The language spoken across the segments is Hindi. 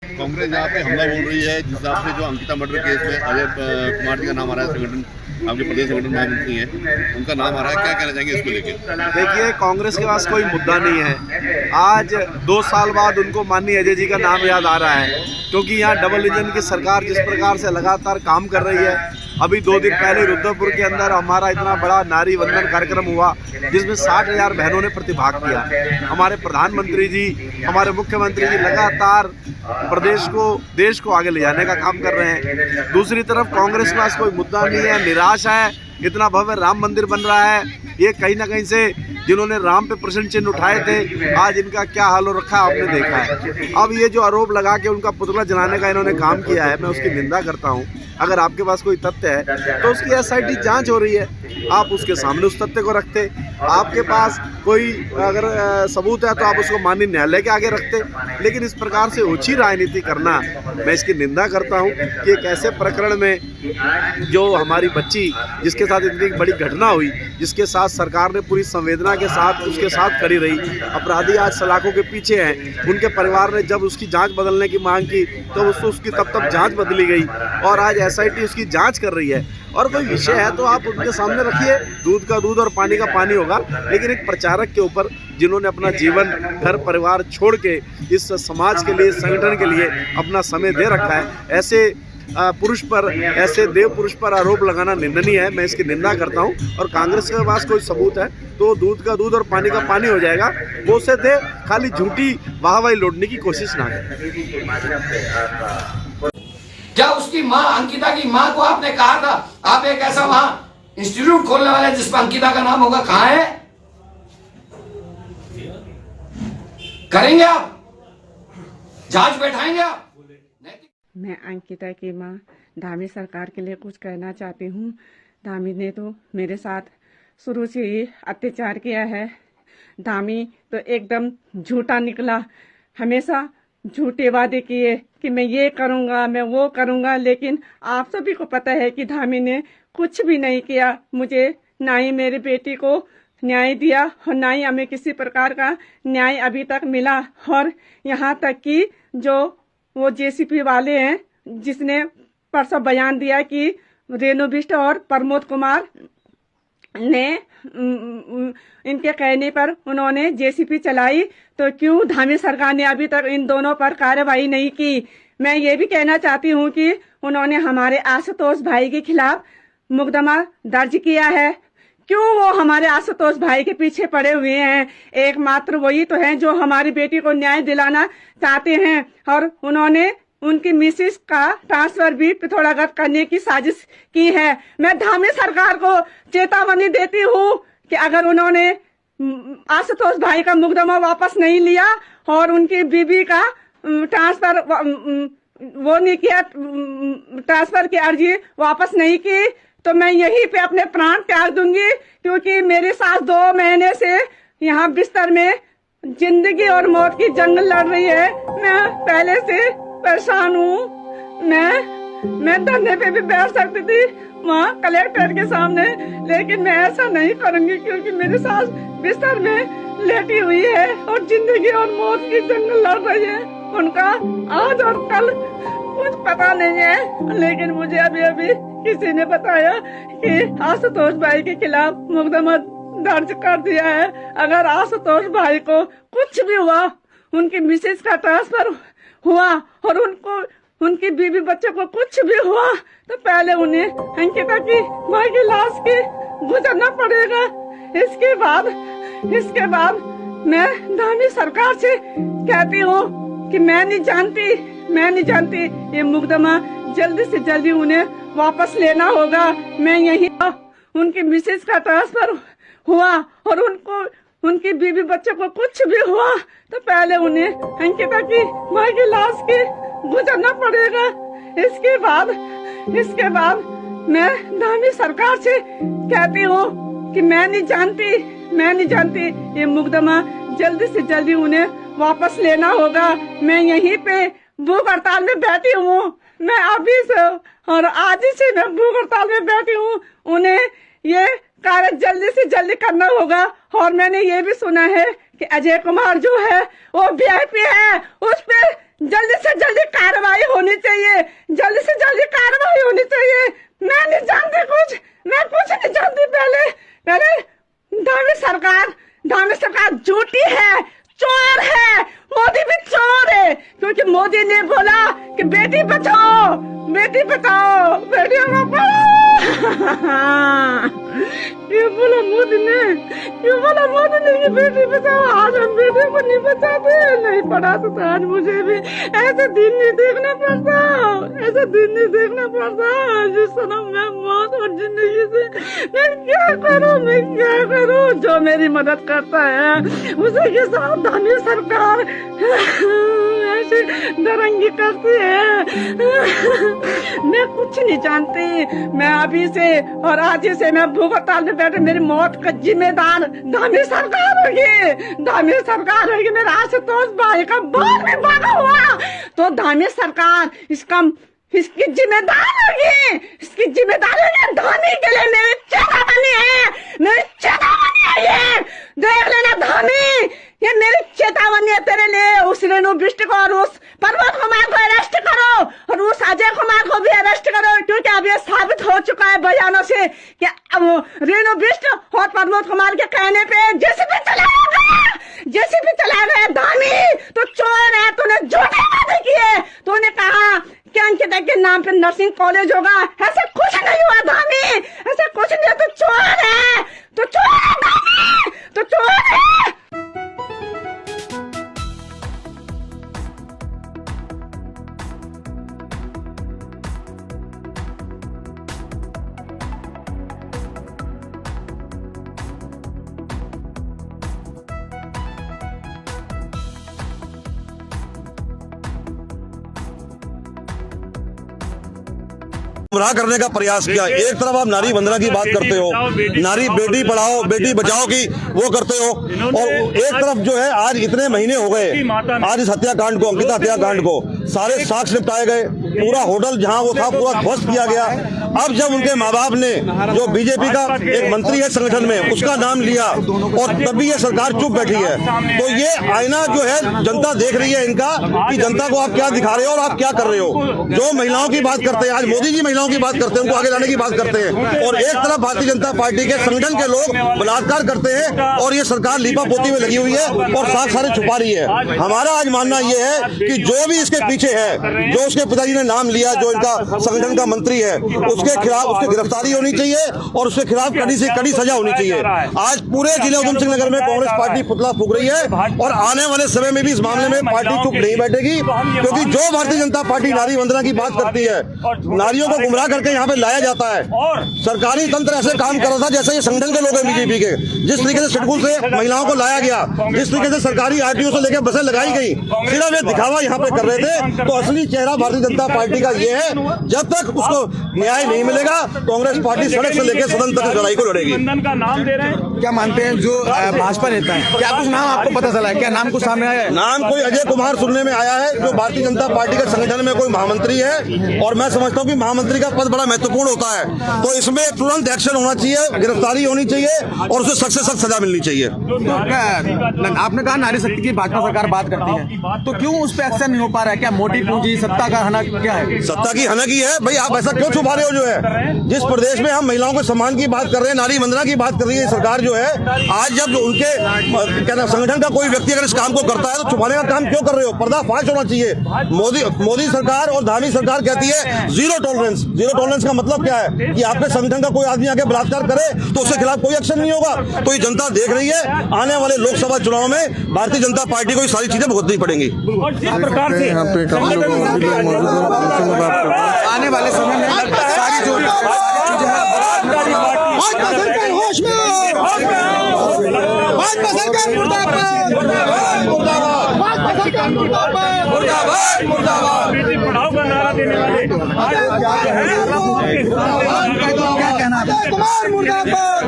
कांग्रेस यहाँ पे हमला बोल रही है। जिस हिसाब से जो अंकिता मर्डर केस में अजय कुमार जी का नाम आ रहा है, संगठन आपके प्रदेश संगठन महामंत्री हैं, उनका नाम आ रहा है, क्या कहना चाहेंगे इसको लेकर? देखिए, कांग्रेस के पास कोई मुद्दा नहीं है। आज 2 साल बाद उनको माननीय अजय जी का नाम याद आ रहा है, क्योंकि यहाँ डबल इंजन की सरकार जिस प्रकार से लगातार काम कर रही है। अभी 2 दिन पहले रुद्रपुर के अंदर हमारा इतना बड़ा नारी वंदन कार्यक्रम हुआ, जिसमें 60,000 बहनों ने प्रतिभाग किया। हमारे प्रधानमंत्री जी, हमारे मुख्यमंत्री जी लगातार प्रदेश को, देश को आगे ले जाने का काम कर रहे हैं। दूसरी तरफ कांग्रेस के पास कोई मुद्दा नहीं है, निराश है। इतना भव्य राम मंदिर बन रहा है, ये कहीं ना कहीं से जिन्होंने राम पे प्रश्न चिन्ह उठाए थे, आज इनका क्या हाल हो रखा है आपने देखा है। अब ये जो आरोप लगा के उनका पुतला जलाने का इन्होंने काम किया है, मैं उसकी निंदा करता हूँ। अगर आपके पास कोई तथ्य है तो उसकी SIT जांच हो रही है, आप उसके सामने उस तथ्य को रखते। आपके पास कोई अगर सबूत है तो आप उसको माननीय न्यायालय के आगे रखते। लेकिन इस प्रकार से ओछी राजनीति करना, मैं इसकी निंदा करता हूं कि एक ऐसे प्रकरण में जो हमारी बच्ची, जिसके साथ इतनी बड़ी घटना हुई, जिसके साथ सरकार ने पूरी संवेदना के साथ उसके साथ खड़ी रही, अपराधी आज सलाखों के पीछे हैं। उनके परिवार ने जब उसकी जांच बदलने की मांग की तो उसकी तब जांच बदली गई और आज SIT उसकी जांच कर रही है। और कोई विषय है तो आप उनके सामने रखिए, दूध का दूध और पानी का पानी होगा। लेकिन एक प्रचारक के ऊपर, जिन्होंने अपना जीवन, घर परिवार छोड़ के इस समाज के लिए, संगठन के लिए अपना समय दे रखा है, ऐसे पुरुष पर, ऐसे देव पुरुष पर आरोप लगाना निंदनीय है। मैं इसकी निंदा करता हूं। और कांग्रेस के पास कोई सबूत है तो दूध का दूध और पानी का पानी हो जाएगा। वो से थे, खाली झूठी वाहवाही लौटने की कोशिश ना करें। क्या उसकी माँ, अंकिता की माँ को आपने कहा था आप एक ऐसा वहां इंस्टीट्यूट खोलने वाले हैं जिसमें अंकिता का नाम होगा? कहां है? करेंगे आप? जांच बैठाएंगे आप? मैं अंकिता की माँ धामी सरकार के लिए कुछ कहना चाहती हूँ। धामी ने तो मेरे साथ शुरू से ही अत्याचार किया है। धामी तो एकदम झूठा निकला, हमेशा झूठे वादे किए कि मैं ये करूँगा, मैं वो करूँगा। लेकिन आप सभी को पता है कि धामी ने कुछ भी नहीं किया। मुझे ना ही मेरी बेटी को न्याय दिया और ना ही हमें किसी प्रकार का न्याय अभी तक मिला। और यहाँ तक कि जो वो JCP वाले हैं, जिसने परसों बयान दिया कि रेणु बिष्ट और प्रमोद कुमार ने इनके कहने पर उन्होंने JCP चलाई, तो क्यों धामी सरकार ने अभी तक इन दोनों पर कार्रवाई नहीं की? मैं ये भी कहना चाहती हूँ कि उन्होंने हमारे आशुतोष भाई के खिलाफ मुकदमा दर्ज किया है। क्यों वो हमारे आशुतोष भाई के पीछे पड़े हुए हैं? एकमात्र वही तो हैं जो हमारी बेटी को न्याय दिलाना चाहते हैं। और उन्होंने उनकी मिसेस का ट्रांसफर भी पिथौरागढ़ करने की साजिश की है। मैं धामी सरकार को चेतावनी देती हूँ कि अगर उन्होंने आशुतोष भाई का मुकदमा वापस नहीं लिया और उनकी बीबी का ट्रांसफर वो नहीं किया, ट्रांसफर की अर्जी वापस नहीं की, तो मैं यहीं पे अपने प्राण त्याग दूंगी। क्योंकि मेरी सास 2 महीने से यहाँ बिस्तर में जिंदगी और मौत की जंग लड़ रही है। मैं पहले से परेशान हूँ। मैं धरने पे भी बैठ सकती थी वहाँ कलेक्टर के सामने, लेकिन मैं ऐसा नहीं करूंगी क्योंकि मेरी सास बिस्तर में लेटी हुई है और जिंदगी और मौत की जंग लड़ रही है। उनका आज और कल कुछ पता नहीं है, लेकिन मुझे अभी किसी ने बताया कि आशुतोष भाई के खिलाफ मुकदमा दर्ज कर दिया है। अगर आशुतोष भाई को कुछ भी हुआ, उनकी मिसेज का ट्रांसफर हुआ और उनकी बीवी बच्चे को कुछ भी हुआ, तो पहले उन्हें अंकिता की माँ की लाश के गुजरना पड़ेगा। इसके बाद मैं धामी सरकार से कहती हूँ कि मैं नहीं जानती ये मुकदमा जल्दी से जल्दी उन्हें वापस लेना होगा। मैं यही, उनकी मिसेज का ट्रांसफर हुआ और उनकी बीवी बच्चे को कुछ भी हुआ, तो पहले उन्हें अंकिता की माँ की लाश के गुजरना पड़ेगा। इसके बाद मैं धामी सरकार से कहती हूँ कि मैं नहीं जानती ये मुकदमा जल्दी से जल्दी उन्हें वापस लेना होगा। मैं यहीं पे भूख हड़ताल में बैठी हूँ। मैं अभी से और आज ही से मैं भूख हड़ताल में बैठी हूँ। उन्हें ये कार्य जल्दी से जल्दी करना होगा। और मैंने ये भी सुना है कि अजय कुमार जो है वो VIP है, उस पर जल्दी से जल्दी क्योंकि मोदी ने बोला कि बेटी बचाओ बेटियों को पढ़ाओ। ये बोला मोदी ने कि बेटी बचाओ। आज हम बेटे को नहीं बचाते, नहीं पढ़ा तो आज मुझे भी ऐसे दिन नहीं देखना पड़ता जिस समय मैं मौत और जिंदगी से मैं क्या करूं। जो मेरी मदद करता है उसी के साथ धामी सरकार ऐसे दरंगी करती है। मैं कुछ नहीं जानती। मैं अभी से और आज से मैं भूख हड़ताल में बैठे, मेरी मौत का जिम्मेदार धामी सरकार होगी। मेरा आशुतोष भाई का बाल में भागा हुआ तो धामी सरकार इसकी जिम्मेदार होगी। धामी के लिए मेरी चेतावनी है ये देख लेना धामी, ये मेरी चेतावनी है तेरे लिए। उस रेणु बिष्ट को और उस प्रमोद कुमार को अरेस्ट करो और उस अजय कुमार को भी अरेस्ट करो, क्योंकि अब ये साबित हो चुका है बयानों से कि रेणु बिष्ट और प्रमोद कुमार के कहने पे जेसीबी चलाया गया। धामी तो चोर है, तूने झूठे वादे किए। तूने कहा कि अंकिता के नाम पे नर्सिंग कॉलेज होगा, ऐसा कुछ नहीं हुआ धामी, ऐसा कुछ नहीं। तो चोर है धामी, तो चोर है। गुमराह करने का प्रयास किया। एक तरफ आप नारी वंदना की बात करते हो, नारी बेटी पढ़ाओ बेटी बचाओ की वो करते हो, और एक तरफ जो है आज इतने महीने हो गए आज इस हत्याकांड को, अंकिता हत्याकांड को, सारे साक्ष्य निपटाए गए, पूरा होटल जहां वो था पूरा ध्वस्त किया गया। अब जब उनके माँ बाप ने, जो बीजेपी का एक मंत्री है संगठन में, उसका नाम लिया और तब भी ये सरकार चुप बैठी है, तो ये आईना जो है जनता देख रही है इनका कि जनता को आप क्या दिखा रहे हो और आप क्या कर रहे हो। जो महिलाओं की बात करते हैं, आज मोदी जी महिलाओं की बात करते हैं, उनको आगे लाने की बात करते हैं, और एक तरफ भारतीय जनता पार्टी के संगठन के लोग बलात्कार करते हैं और ये सरकार लीपा पोती में लगी हुई है और साथ सारे छुपा रही है। हमारा आज मानना ये है कि जो भी इसके पीछे है, जो उसके पिताजी ने नाम लिया, जो इनका संगठन का मंत्री है, उसके खिलाफ उसकी गिरफ्तारी होनी चाहिए और उसके खिलाफ कड़ी से कड़ी सजा होनी चाहिए। आज पूरे जिले उधम सिंह नगर में कांग्रेस पार्टी पुतला फूंक रही है और आने वाले समय में भी इस मामले में पार्टी चुप नहीं बैठेगी, क्योंकि जो भारतीय जनता पार्टी नारी वंदना की बात करती है, नारियों को गुमराह करके यहाँ पे लाया जाता है। सरकारी तंत्र ऐसे काम कर रहा था जैसे ये संगठन के लोग हैं बीजेपी के। जिस तरीके से शेड्यूल से महिलाओं को लाया गया, जिस तरीके से सरकारी आरटीओ से लेकर बसें लगाई गई, सिर्फ ये दिखावा यहाँ पे कर रहे थे। तो असली चेहरा भारतीय जनता पार्टी का ये है, जब तक उसको न्याय नहीं मिलेगा कांग्रेस पार्टी सड़क से लेकर सदन तक लड़ाई को लड़ेगी। का नाम दे रहे हैं, क्या मानते हैं जो भाजपा नेता है, क्या कुछ नाम आपको पता चला है? क्या नाम कुछ सामने आया है? नाम कोई अजय कुमार सुनने में आया है, जो भारतीय जनता पार्टी के संगठन में कोई महामंत्री है, और मैं समझता हूँ कि महामंत्री का पद बड़ा महत्वपूर्ण होता है, तो इसमें तुरंत एक्शन होना चाहिए, गिरफ्तारी होनी चाहिए और उसे सख्त से सख्त सजा मिलनी चाहिए। तो आपने कहा नारी शक्ति की भाजपा सरकार बात करती है, तो क्यों उस पर एक्शन नहीं हो पा रहा है? क्या मोटी पूंजी सत्ता का हनक क्या है? सत्ता की हनक ही है भाई, आप ऐसा क्यों छुपा रहे हो? जो है जिस प्रदेश में हम महिलाओं के सम्मान की बात कर रहे हैं, नारी वंदना की बात कर रही है सरकार, जो है आज जब उनके क्या संगठन का कोई व्यक्ति अगर इस काम को करता है तो छुपाने का काम क्यों कर रहे हो? पर्दाफाश होना चाहिए। मोदी सरकार और धामी सरकार कहती है जीरो टॉलरेंस। जीरो टॉलरेंस का मतलब क्या है कि आपके संगठन का कोई आदमी आके बलात्कार करे तो उसके खिलाफ कोई एक्शन नहीं होगा। तो ये जनता देख रही है, आने वाले लोकसभा चुनाव में भारतीय जनता पार्टी को ये सारी चीजें भुगतनी पड़ेंगी। आने वाले समय में सारी जो चीजें हैं भाजपा सरकार होश में, भाजपा सरकार मुर्दाबाद, भाजपा सरकार मुर्दाबाद, मुर्दाबाद, मुर्दाबाद। बेटी पढ़ाओ का नारा देने वाले क्या कहना है? कुमार मुर्दाबाद,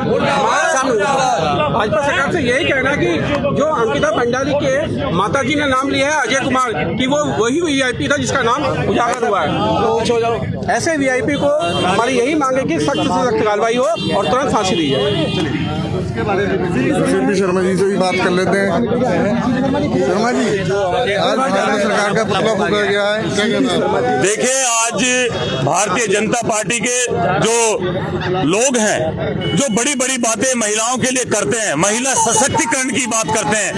भाजपा सरकार से यही कहना कि जो अंकिता भंडारी के माताजी ने नाम लिया है अजय कुमार कि वो वही वीआईपी था जिसका नाम उजागर हुआ है। ऐसे वीआईपी को हमारी यही मांग है कि सख्त से सख्त कार्रवाई हो और तुरंत फांसी दी जाए। सीपी शर्मा जी से भी बात कर लेते हैं। शर्मा जी, आज भारत सरकार का पुतला फूंका गया है, क्या कहना है? देखिए, आज भारतीय जनता पार्टी के जो लोग हैं, जो बड़ी बड़ी बातें महिलाओं के लिए करते हैं, महिला सशक्तिकरण की बात करते हैं,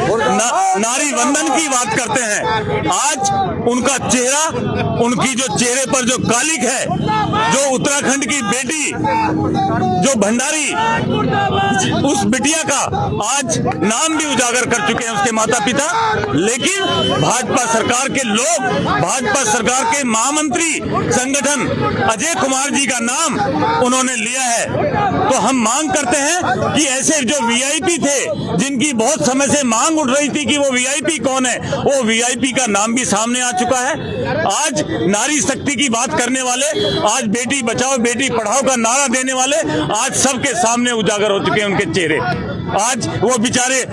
नारी वंदन की बात करते हैं, आज उनका चेहरा, उनकी जो चेहरे पर जो कालिक है, जो उत्तराखंड की बेटी, जो भंडारी, उस बिटिया का आज नाम भी उजागर कर चुके हैं उसके माता पिता। लेकिन भाजपा सरकार के लोग, भाजपा सरकार के महामंत्री संगठन अजय कुमार जी का नाम उन्होंने लिया है। तो हम मांग करते हैं कि ऐसे जो वीआईपी थे, जिनकी बहुत समय से मांग उठ रही थी कि वो वीआईपी कौन है, वो वीआईपी का नाम भी सामने आ चुका है। आज नारी शक्ति की बात करने वाले, आज बेटी बचाओ बेटी पढ़ाओ का नारा देने वाले आज सबके सामने उजागर हो चुके हैं उनके चेहरे। आज वो बेचारे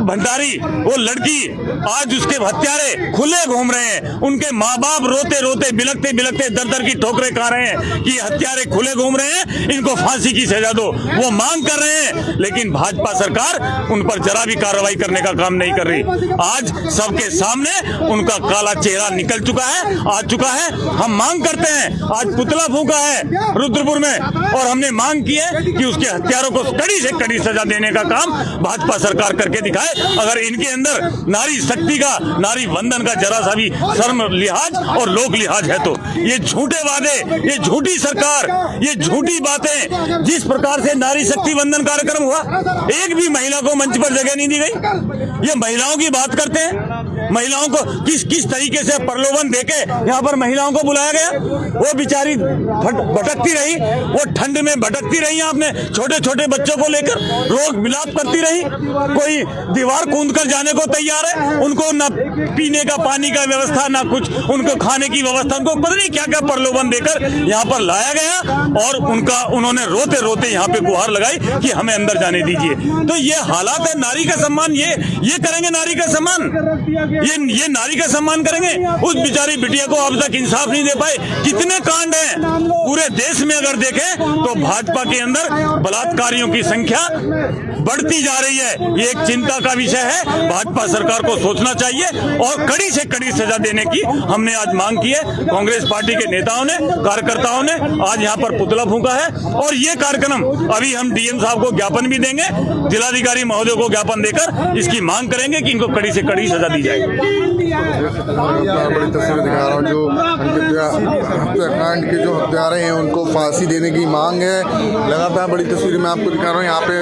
भंडारी, वो लड़की, आज उसके हत्यारे खुले घूम रहे हैं। उनके माँ बाप रोते रोते बिलखते बिलखते दर दर की ठोकरें खा रहे हैं कि हत्यारे खुले घूम रहे हैं, इनको फांसी की सजा दो, वो मांग कर रहे हैं। लेकिन भाजपा सरकार उन पर जरा भी कार्रवाई करने का काम नहीं कर रही। आज सबके सामने उनका काला चेहरा निकल चुका है, आ चुका है। हम मांग करते हैं, आज पुतला फूंका है रुद्रपुर में, और हमने मांग की है कि उसके हत्यारों को कड़ी से कड़ी सजा देने का काम भाजपा सरकार करके दिखाए। अगर इनके अंदर नारी शक्ति का, नारी वंदन का जरा सा भी शर्म लिहाज और लोक लिहाज है तो ये झूठे वादे, ये झूठी सरकार, ये झूठी बातें, जिस प्रकार से नारी शक्ति वंदन कार्यक्रम हुआ, एक भी महिला को मंच पर जगह नहीं दी गई। ये महिलाओं की बात करते हैं, महिलाओं को किस तरीके से प्रलोभन देके यहाँ पर महिलाओं को बुलाया गया। वो बेचारी भटकती रही, वो ठंड में भटकती रही, आपने छोटे छोटे बच्चों को लेकर रोग विलाप करती रही। कोई दीवार कूद कर जाने को तैयार है, उनको न पीने का पानी का व्यवस्था, ना कुछ उनको खाने की व्यवस्था, उनको पता नहीं क्या क्या प्रलोभन देकर यहाँ पर लाया गया और उन्होंने रोते रोते यहाँ पे गुहार लगाई कि हमें अंदर जाने दीजिए। तो ये हालात है। नारी का सम्मान, ये करेंगे नारी का सम्मान, ये नारी का सम्मान करेंगे। उस बेचारी बिटिया को अब तक इंसाफ नहीं दे पाए। कितने कांड हैं पूरे देश में, अगर देखें तो भाजपा के अंदर बलात्कारियों की संख्या बढ़ती जा रही है। ये एक चिंता का विषय है, भाजपा सरकार को सोचना चाहिए और कड़ी से कड़ी सजा देने की हमने आज मांग की है। कांग्रेस पार्टी के नेताओं ने, कार्यकर्ताओं ने आज यहाँ पर पुतला फूंका है और ये कार्यक्रम अभी हम डीएम साहब को ज्ञापन भी देंगे, जिलाधिकारी महोदय को ज्ञापन देकर इसकी मांग करेंगे कि इनको कड़ी से कड़ी सजा दी जाए। बड़ी तस्वीर दिखा रहा हूँ, जो हत्याकांड के जो हत्यारे हैं उनको फांसी देने की मांग है। लगातार बड़ी तस्वीर मैं आपको दिखा रहा हूँ। यहाँ पे